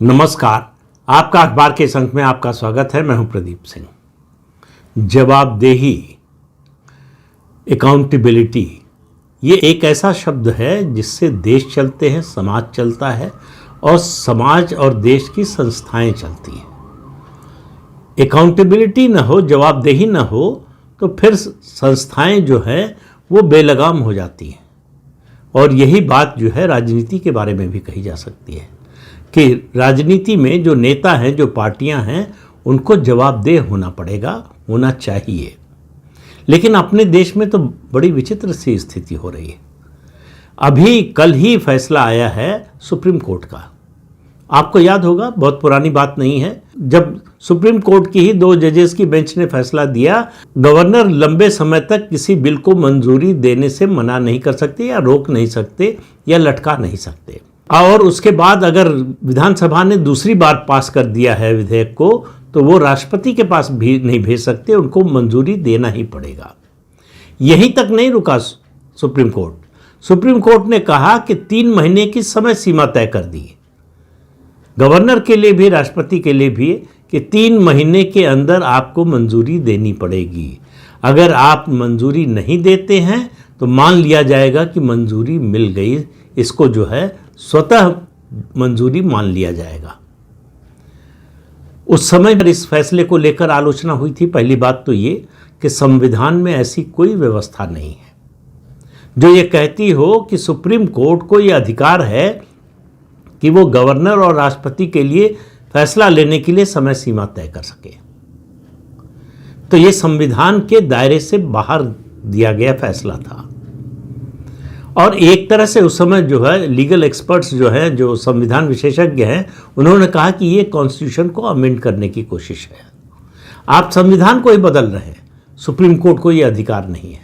नमस्कार। आपका अखबार के इस अंक में आपका स्वागत है। मैं हूं प्रदीप सिंह। जवाबदेही, अकाउंटेबिलिटी, ये एक ऐसा शब्द है जिससे देश चलते हैं, समाज चलता है और समाज और देश की संस्थाएं चलती हैं। अकाउंटेबिलिटी ना हो, जवाबदेही ना हो तो फिर संस्थाएं जो है वो बेलगाम हो जाती हैं। और यही बात जो है राजनीति के बारे में भी कही जा सकती है कि राजनीति में जो नेता हैं, जो पार्टियां हैं, उनको जवाबदेह होना पड़ेगा, होना चाहिए। लेकिन अपने देश में तो बड़ी विचित्र सी स्थिति हो रही है। अभी कल ही फैसला आया है सुप्रीम कोर्ट का। आपको याद होगा, बहुत पुरानी बात नहीं है, जब सुप्रीम कोर्ट की ही 2 जजेस की बेंच ने फैसला दिया, गवर्नर लंबे समय तक किसी बिल को मंजूरी देने से मना नहीं कर सकते या रोक नहीं सकते या लटका नहीं सकते। और उसके बाद अगर विधानसभा ने दूसरी बार पास कर दिया है विधेयक को, तो वो राष्ट्रपति के पास भी नहीं भेज सकते, उनको मंजूरी देना ही पड़ेगा। यहीं तक नहीं रुका सुप्रीम कोर्ट। सुप्रीम कोर्ट ने कहा कि 3 महीने की समय सीमा तय कर दी, गवर्नर के लिए भी राष्ट्रपति के लिए भी, कि 3 महीने के अंदर आपको मंजूरी देनी पड़ेगी। अगर आप मंजूरी नहीं देते हैं तो मान लिया जाएगा कि मंजूरी मिल गई, इसको जो है स्वतः मंजूरी मान लिया जाएगा। उस समय पर इस फैसले को लेकर आलोचना हुई थी। पहली बात तो ये कि संविधान में ऐसी कोई व्यवस्था नहीं है जो ये कहती हो कि सुप्रीम कोर्ट को ये अधिकार है कि वो गवर्नर और राष्ट्रपति के लिए फैसला लेने के लिए समय सीमा तय कर सके। तो ये संविधान के दायरे से बाहर दिया गया फैसला था। और एक तरह से उस समय जो है लीगल एक्सपर्ट्स जो हैं, जो संविधान विशेषज्ञ हैं, उन्होंने कहा कि ये कॉन्स्टिट्यूशन को अमेंड करने की कोशिश है। आप संविधान को ही बदल रहे हैं, सुप्रीम कोर्ट को ये अधिकार नहीं है।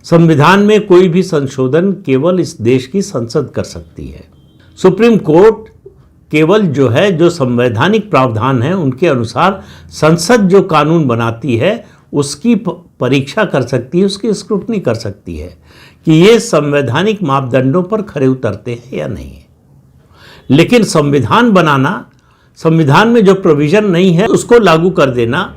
संविधान में कोई भी संशोधन केवल इस देश की संसद कर सकती है। सुप्रीम कोर्ट केवल जो है, जो संवैधानिक प्रावधान है उनके अनुसार संसद जो कानून बनाती है उसकी परीक्षा कर सकती है, उसकी स्क्रूटनी कर सकती है कि ये संवैधानिक मापदंडों पर खरे उतरते हैं या नहीं। लेकिन संविधान बनाना, संविधान में जो प्रोविजन नहीं है उसको लागू कर देना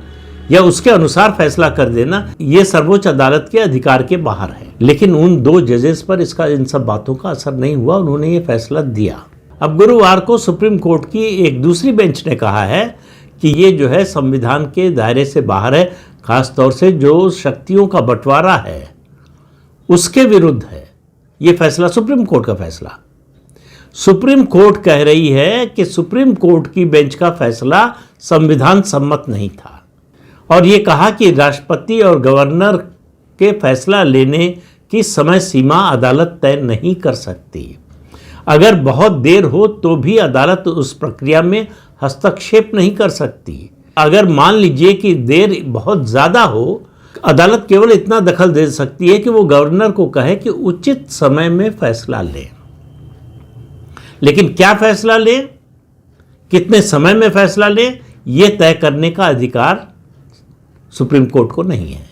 या उसके अनुसार फैसला कर देना, ये सर्वोच्च अदालत के अधिकार के बाहर है। लेकिन उन 2 जजेस पर इन सब बातों का असर नहीं हुआ, उन्होंने ये फैसला दिया। अब गुरुवार को सुप्रीम कोर्ट की एक दूसरी बेंच ने कहा है कि ये जो है संविधान के दायरे से बाहर है, खास तौर से जो शक्तियों का बंटवारा है उसके विरुद्ध है ये फैसला, सुप्रीम कोर्ट का फैसला। सुप्रीम कोर्ट कह रही है कि सुप्रीम कोर्ट की बेंच का फैसला संविधान सम्मत नहीं था और ये कहा कि राष्ट्रपति और गवर्नर के फैसला लेने की समय सीमा अदालत तय नहीं कर सकती। अगर बहुत देर हो तो भी अदालत उस प्रक्रिया में हस्तक्षेप नहीं कर सकती। अगर मान लीजिए कि देर बहुत ज़्यादा हो, अदालत केवल इतना दखल दे सकती है कि वो गवर्नर को कहे कि उचित समय में फैसला ले। लेकिन क्या फैसला ले, कितने समय में फैसला ले, ये तय करने का अधिकार सुप्रीम कोर्ट को नहीं है।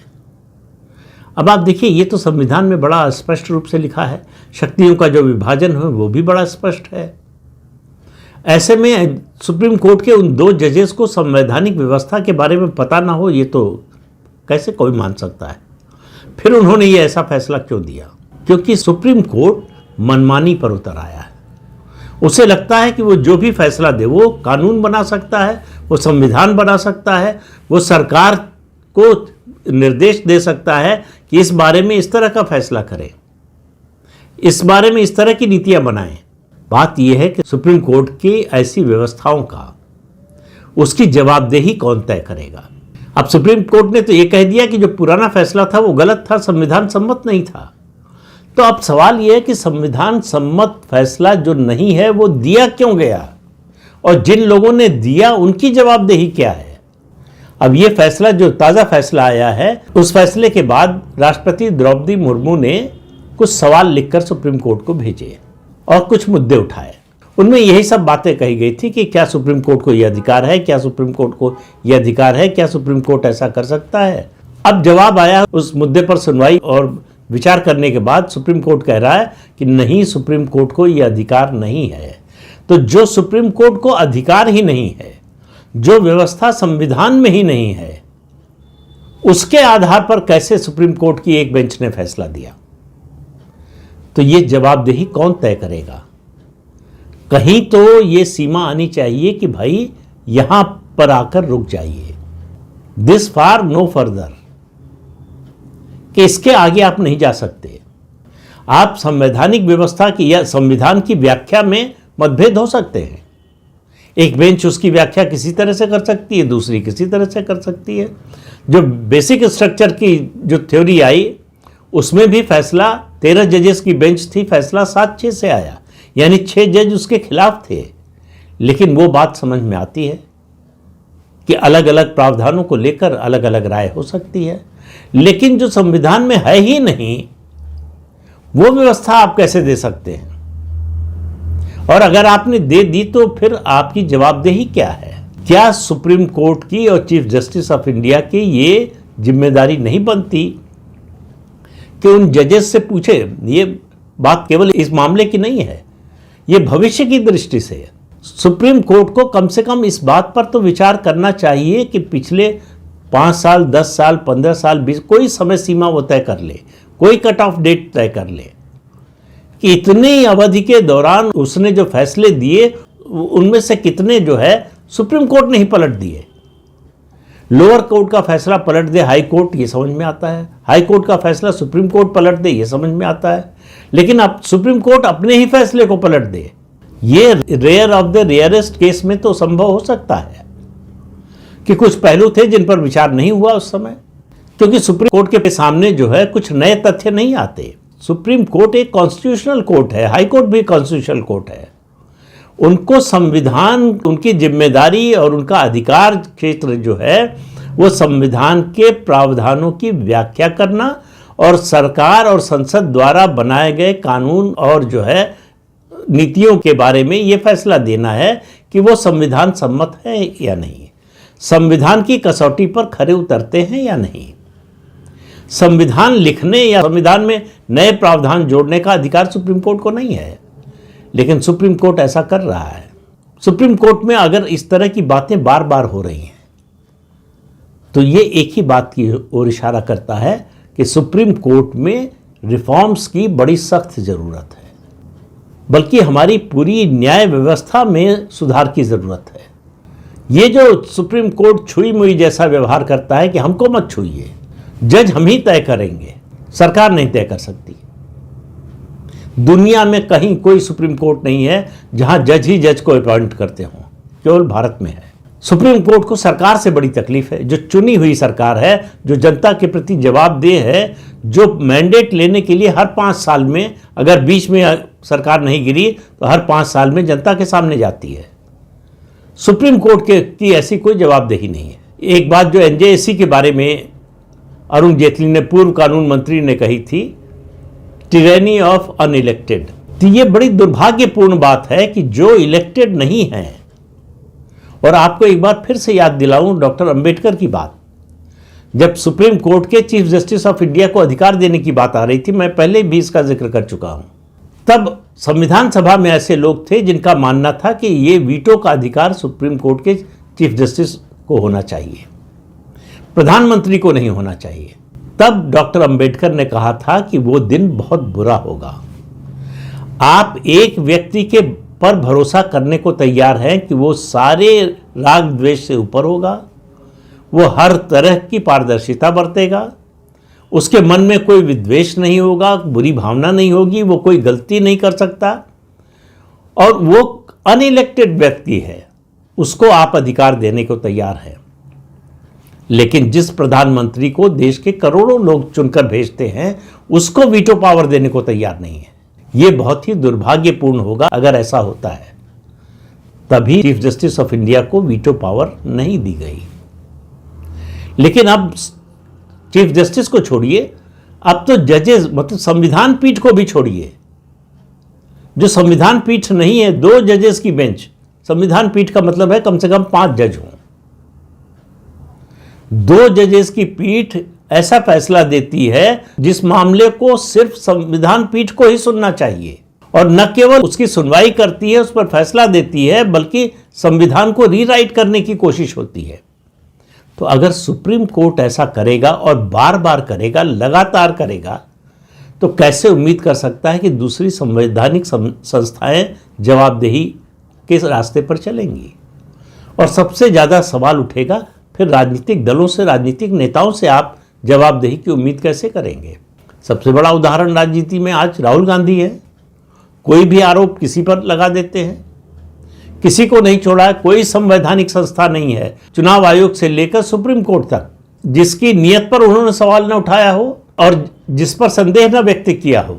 अब आप देखिए, ये तो संविधान में बड़ा स्पष्ट रूप से लिखा है, शक्तियों का जो विभाजन है वो भी बड़ा स्पष्ट है। ऐसे में सुप्रीम कोर्ट के उन 2 जजेस को संवैधानिक व्यवस्था के बारे में पता ना हो, ये तो कैसे कोई मान सकता है। फिर उन्होंने ये ऐसा फैसला क्यों दिया? क्योंकि सुप्रीम कोर्ट मनमानी पर उतर आया है। उसे लगता है कि वो जो भी फैसला दे वो कानून बना सकता है, वो संविधान बना सकता है, वो सरकार को निर्देश दे सकता है कि इस बारे में इस तरह का फैसला करें, इस बारे में इस तरह की नीतियां बनाएं। बात यह है कि सुप्रीम कोर्ट की ऐसी व्यवस्थाओं का उसकी जवाबदेही कौन तय करेगा? अब सुप्रीम कोर्ट ने तो ये कह दिया कि जो पुराना फैसला था वो गलत था, संविधान सम्मत नहीं था। तो अब सवाल यह है कि संविधान सम्मत फैसला जो नहीं है वो दिया क्यों गया, और जिन लोगों ने दिया उनकी जवाबदेही क्या है? अब ये फैसला, जो ताज़ा फैसला आया है, उस फैसले के बाद राष्ट्रपति द्रौपदी मुर्मू ने कुछ सवाल लिखकर सुप्रीम कोर्ट को भेजे और कुछ मुद्दे उठाए। उनमें यही सब बातें कही गई थी कि क्या सुप्रीम कोर्ट को यह अधिकार है, क्या सुप्रीम कोर्ट को यह अधिकार है, क्या सुप्रीम कोर्ट ऐसा कर सकता है। अब जवाब आया, उस मुद्दे पर सुनवाई और विचार करने के बाद सुप्रीम कोर्ट कह रहा है कि नहीं, सुप्रीम कोर्ट को यह अधिकार नहीं है। तो जो सुप्रीम कोर्ट को अधिकार ही नहीं है, जो व्यवस्था संविधान में ही नहीं है, उसके आधार पर कैसे सुप्रीम कोर्ट की एक बेंच ने फैसला दिया? तो ये जवाबदेही कौन तय करेगा? कहीं तो ये सीमा आनी चाहिए कि भाई यहां पर आकर रुक जाइए, दिस फार नो फर्दर, कि इसके आगे आप नहीं जा सकते। आप संवैधानिक व्यवस्था की या संविधान की व्याख्या में मतभेद हो सकते हैं। एक बेंच उसकी व्याख्या किसी तरह से कर सकती है, दूसरी किसी तरह से कर सकती है। जो बेसिक स्ट्रक्चर की जो थ्योरी आई, उसमें भी फैसला 13 जजेस की बेंच थी, फैसला 7-6 से आया, यानी 6 जज उसके खिलाफ थे। लेकिन वो बात समझ में आती है कि अलग अलग प्रावधानों को लेकर अलग अलग राय हो सकती है, लेकिन जो संविधान में है ही नहीं, वो व्यवस्था आप कैसे दे सकते हैं? और अगर आपने दे दी तो फिर आपकी जवाबदेही क्या है? क्या सुप्रीम कोर्ट की और चीफ जस्टिस ऑफ इंडिया की ये जिम्मेदारी नहीं बनती कि उन जजेस से पूछे? ये बात केवल इस मामले की नहीं है, ये भविष्य की दृष्टि से है। सुप्रीम कोर्ट को कम से कम इस बात पर तो विचार करना चाहिए कि पिछले 5 साल, 10 साल, 15 साल, 20, कोई समय सीमा वो तय कर ले, कोई कट ऑफ डेट तय कर ले कि इतनी अवधि के दौरान उसने जो फैसले दिए उनमें से कितने जो है सुप्रीम कोर्ट ने ही पलट दिए। लोअर कोर्ट का फैसला पलट दे हाई कोर्ट, ये समझ में आता है। हाई कोर्ट का फैसला सुप्रीम कोर्ट पलट दे, ये समझ में आता है। लेकिन अब सुप्रीम कोर्ट अपने ही फैसले को पलट दे, ये rare of the rarest case में तो संभव हो सकता है कि कुछ पहलू थे जिन पर विचार नहीं हुआ उस समय, क्योंकि सुप्रीम कोर्ट के सामने जो है कुछ नए तथ्य नहीं आते। सुप्रीम कोर्ट एक कॉन्स्टिट्यूशनल कोर्ट है, हाई कोर्ट भी कॉन्स्टिट्यूशनल कोर्ट है। उनको संविधान, उनकी जिम्मेदारी और उनका अधिकार क्षेत्र जो है वो संविधान के प्रावधानों की व्याख्या करना और सरकार और संसद द्वारा बनाए गए कानून और जो है नीतियों के बारे में ये फैसला देना है कि वो संविधान सम्मत है या नहीं, संविधान की कसौटी पर खरे उतरते हैं या नहीं। संविधान लिखने या संविधान में नए प्रावधान जोड़ने का अधिकार सुप्रीम कोर्ट को नहीं है, लेकिन सुप्रीम कोर्ट ऐसा कर रहा है। सुप्रीम कोर्ट में अगर इस तरह की बातें बार बार हो रही हैं तो ये एक ही बात की ओर इशारा करता है कि सुप्रीम कोर्ट में रिफॉर्म्स की बड़ी सख्त जरूरत है, बल्कि हमारी पूरी न्याय व्यवस्था में सुधार की जरूरत है। ये जो सुप्रीम कोर्ट छुई मुई जैसा व्यवहार करता है कि हमको मत छुइए, जज हम ही तय करेंगे, सरकार नहीं तय कर सकती। दुनिया में कहीं कोई सुप्रीम कोर्ट नहीं है जहां जज ही जज को अपॉइंट करते हों, केवल भारत में है। सुप्रीम कोर्ट को सरकार से बड़ी तकलीफ है, जो चुनी हुई सरकार है, जो जनता के प्रति जवाबदेह है, जो मैंडेट लेने के लिए हर 5 साल में, अगर बीच में सरकार नहीं गिरी तो हर 5 साल में जनता के सामने जाती है। सुप्रीम कोर्ट की ऐसी कोई जवाबदेही नहीं है। एक बात जो एनजेएसी के बारे में अरुण जेटली ने, पूर्व कानून मंत्री ने कही थी, टिरेनी ऑफ अनइलेक्टेड। तो ये बड़ी दुर्भाग्यपूर्ण बात है कि जो इलेक्टेड नहीं है, और आपको एक बार फिर से याद दिलाऊं डॉक्टर अंबेडकर की बात, जब सुप्रीम कोर्ट के चीफ जस्टिस ऑफ इंडिया को अधिकार देने की बात आ रही थी, मैं पहले भी इसका जिक्र कर चुका हूं, तब संविधान सभा में ऐसे लोग थे जिनका मानना था कि ये वीटो का अधिकार सुप्रीम कोर्ट के चीफ जस्टिस को होना चाहिए, प्रधानमंत्री को नहीं होना चाहिए। तब डॉक्टर अंबेडकर ने कहा था कि वो दिन बहुत बुरा होगा। आप एक व्यक्ति के पर भरोसा करने को तैयार हैं कि वो सारे राग द्वेष से ऊपर होगा, वो हर तरह की पारदर्शिता बरतेगा, उसके मन में कोई विद्वेष नहीं होगा, बुरी भावना नहीं होगी, वो कोई गलती नहीं कर सकता, और वो अनइलेक्टेड व्यक्ति है, उसको आप अधिकार देने को तैयार हैं। लेकिन जिस प्रधानमंत्री को देश के करोड़ों लोग चुनकर भेजते हैं, उसको वीटो पावर देने को तैयार नहीं है। ये बहुत ही दुर्भाग्यपूर्ण होगा अगर ऐसा होता है। तभी चीफ जस्टिस ऑफ इंडिया को वीटो पावर नहीं दी गई। लेकिन अब चीफ जस्टिस को छोड़िए, अब तो जजेस, मतलब संविधान पीठ को भी छोड़िए, जो संविधान पीठ नहीं है, 2 जजेस की बेंच, संविधान पीठ का मतलब है कम से कम 5 जज हों। 2 जजेस की पीठ ऐसा फैसला देती है जिस मामले को सिर्फ संविधान पीठ को ही सुनना चाहिए, और न केवल उसकी सुनवाई करती है, उस पर फैसला देती है, बल्कि संविधान को रीराइट करने की कोशिश होती है। तो अगर सुप्रीम कोर्ट ऐसा करेगा और बार बार करेगा, लगातार करेगा, तो कैसे उम्मीद कर सकता है कि दूसरी संवैधानिक संस्थाएं जवाबदेही के रास्ते पर चलेंगी? और सबसे ज़्यादा सवाल उठेगा फिर राजनीतिक दलों से, राजनीतिक नेताओं से आप जवाबदेही की उम्मीद कैसे करेंगे? सबसे बड़ा उदाहरण राजनीति में आज राहुल गांधी है। कोई भी आरोप किसी पर लगा देते हैं, किसी को नहीं छोड़ा है। कोई संवैधानिक संस्था नहीं है, चुनाव आयोग से लेकर सुप्रीम कोर्ट तक, जिसकी नियत पर उन्होंने सवाल न उठाया हो और जिस पर संदेह न व्यक्त किया हो।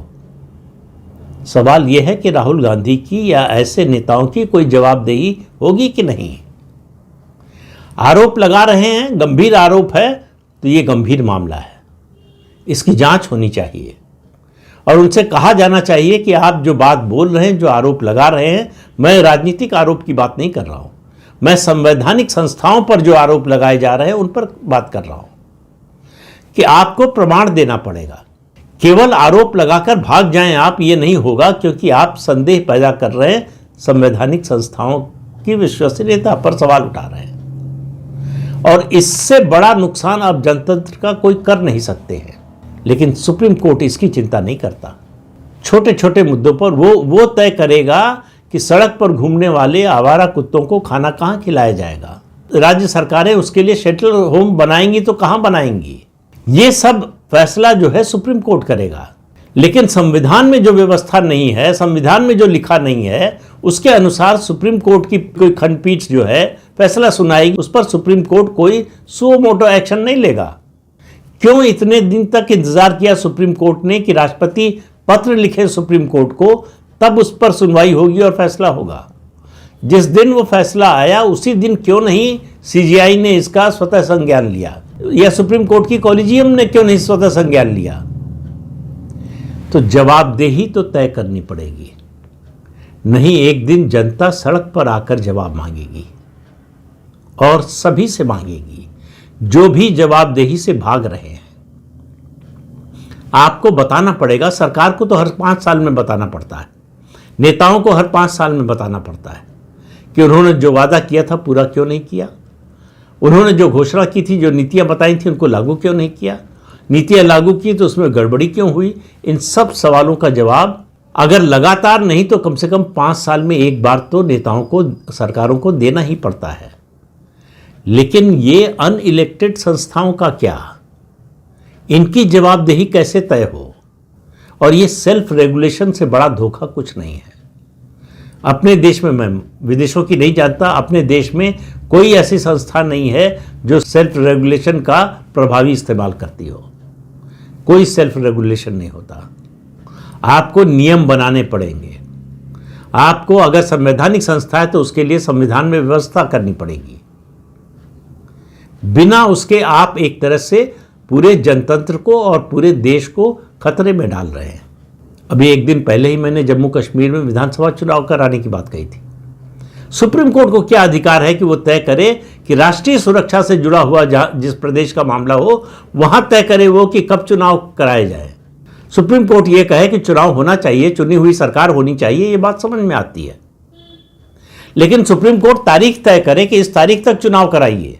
सवाल यह है कि राहुल गांधी की या ऐसे नेताओं की कोई जवाबदेही होगी कि नहीं? आरोप लगा रहे हैं, गंभीर आरोप है, तो ये गंभीर मामला है, इसकी जांच होनी चाहिए और उनसे कहा जाना चाहिए कि आप जो बात बोल रहे हैं, जो आरोप लगा रहे हैं, मैं राजनीतिक आरोप की बात नहीं कर रहा हूं, मैं संवैधानिक संस्थाओं पर जो आरोप लगाए जा रहे हैं उन पर बात कर रहा हूं कि आपको प्रमाण देना पड़ेगा। केवल आरोप लगाकर भाग जाएं आप, ये नहीं होगा, क्योंकि आप संदेह पैदा कर रहे हैं, संवैधानिक संस्थाओं की विश्वसनीयता पर सवाल उठा रहे हैं और इससे बड़ा नुकसान आप जनतंत्र का कोई कर नहीं सकते हैं। लेकिन सुप्रीम कोर्ट इसकी चिंता नहीं करता। छोटे छोटे मुद्दों पर वो तय करेगा कि सड़क पर घूमने वाले आवारा कुत्तों को खाना कहाँ खिलाया जाएगा। राज्य सरकारें उसके लिए शेल्टर होम बनाएंगी तो कहाँ बनाएंगी, ये सब फैसला जो है सुप्रीम कोर्ट करेगा। लेकिन संविधान में जो व्यवस्था नहीं है, संविधान में जो लिखा नहीं है, उसके अनुसार सुप्रीम कोर्ट की कोई खंडपीठ जो है फैसला सुनाएगी, उस पर सुप्रीम कोर्ट कोई सुओ मोटो एक्शन नहीं लेगा। क्यों इतने दिन तक इंतजार किया सुप्रीम कोर्ट ने कि राष्ट्रपति पत्र लिखे सुप्रीम कोर्ट को, तब उस पर सुनवाई होगी और फैसला होगा। जिस दिन वो फैसला आया उसी दिन क्यों नहीं सीजीआई ने इसका स्वतः संज्ञान लिया, या सुप्रीम कोर्ट की कॉलेजियम ने क्यों नहीं स्वतः संज्ञान लिया? तो जवाबदेही तो तय करनी पड़ेगी, नहीं एक दिन जनता सड़क पर आकर जवाब मांगेगी और सभी से मांगेगी जो भी जवाबदेही से भाग रहे हैं। आपको बताना पड़ेगा, सरकार को तो हर 5 साल में बताना पड़ता है, नेताओं को हर 5 साल में बताना पड़ता है कि उन्होंने जो वादा किया था पूरा क्यों नहीं किया, उन्होंने जो घोषणा की थी, जो नीतियां बताई थी, उनको लागू क्यों नहीं किया, नीतियां लागू की तो उसमें गड़बड़ी क्यों हुई। इन सब सवालों का जवाब अगर लगातार नहीं तो कम से कम 5 साल में एक बार तो नेताओं को, सरकारों को देना ही पड़ता है। लेकिन ये अनइलेक्टेड संस्थाओं का क्या, इनकी जवाबदेही कैसे तय हो? और ये सेल्फ रेगुलेशन से बड़ा धोखा कुछ नहीं है। अपने देश में, मैं विदेशों की नहीं जानता, अपने देश में कोई ऐसी संस्था नहीं है जो सेल्फ रेगुलेशन का प्रभावी इस्तेमाल करती हो। कोई सेल्फ रेगुलेशन नहीं होता। आपको नियम बनाने पड़ेंगे, आपको अगर संवैधानिक संस्था है तो उसके लिए संविधान में व्यवस्था करनी पड़ेगी। बिना उसके आप एक तरह से पूरे जनतंत्र को और पूरे देश को खतरे में डाल रहे हैं। अभी एक दिन पहले ही मैंने जम्मू कश्मीर में विधानसभा चुनाव कराने की बात कही थी। सुप्रीम कोर्ट को क्या अधिकार है कि वो तय करे कि राष्ट्रीय सुरक्षा से जुड़ा हुआ जिस प्रदेश का मामला हो वहां तय करे वो कि कब चुनाव कराए जाए। सुप्रीम कोर्ट ये कहे कि चुनाव होना चाहिए, चुनी हुई सरकार होनी चाहिए, ये बात समझ में आती है। लेकिन सुप्रीम कोर्ट तारीख तय करे कि इस तारीख तक चुनाव कराइए।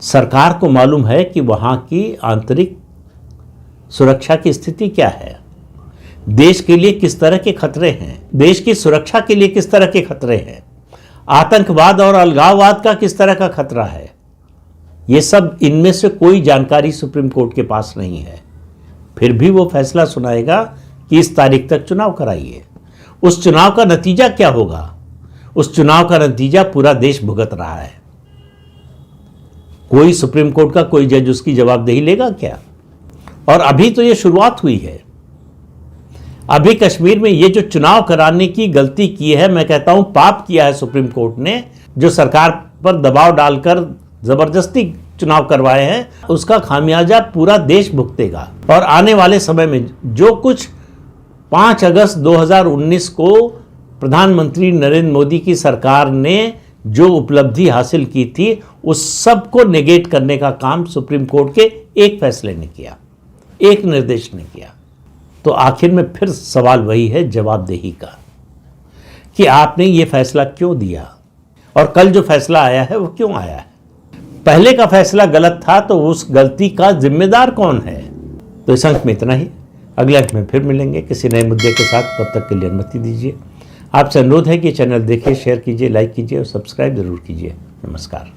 सरकार को मालूम है कि वहां की आंतरिक सुरक्षा की स्थिति क्या है, देश के लिए किस तरह के खतरे हैं, देश की सुरक्षा के लिए किस तरह के खतरे हैं, आतंकवाद और अलगाववाद का किस तरह का खतरा है। ये सब, इनमें से कोई जानकारी सुप्रीम कोर्ट के पास नहीं है। फिर भी वो फैसला सुनाएगा कि इस तारीख तक चुनाव कराइए। उस चुनाव का नतीजा क्या होगा? उस चुनाव का नतीजा पूरा देश भुगत रहा है। कोई सुप्रीम कोर्ट का कोई जज उसकी जवाबदेही लेगा क्या? और अभी तो ये शुरुआत हुई है। अभी कश्मीर में ये जो चुनाव कराने की गलती की है, मैं कहता हूं पाप किया है सुप्रीम कोर्ट ने, जो सरकार पर दबाव डालकर जबरदस्ती चुनाव करवाए हैं, उसका खामियाजा पूरा देश भुगतेगा। और आने वाले समय में जो कुछ 5 अगस्त 2019 को प्रधानमंत्री नरेंद्र मोदी की सरकार ने जो उपलब्धि हासिल की थी, उस सब को नेगेट करने का काम सुप्रीम कोर्ट के एक फैसले ने किया, एक निर्देश ने किया। तो आखिर में फिर सवाल वही है, जवाबदेही का। कि आपने ये फैसला क्यों दिया और कल जो फैसला आया है वो क्यों आया है। पहले का फैसला गलत था तो उस गलती का जिम्मेदार कौन है। तो इस अंक में इतना ही। अगले अंक में फिर मिलेंगे किसी नए मुद्दे के साथ। तब तक के लिए अनुमति दीजिए। आपसे अनुरोध है कि चैनल देखिए, शेयर कीजिए, लाइक कीजिए और सब्सक्राइब जरूर कीजिए। नमस्कार।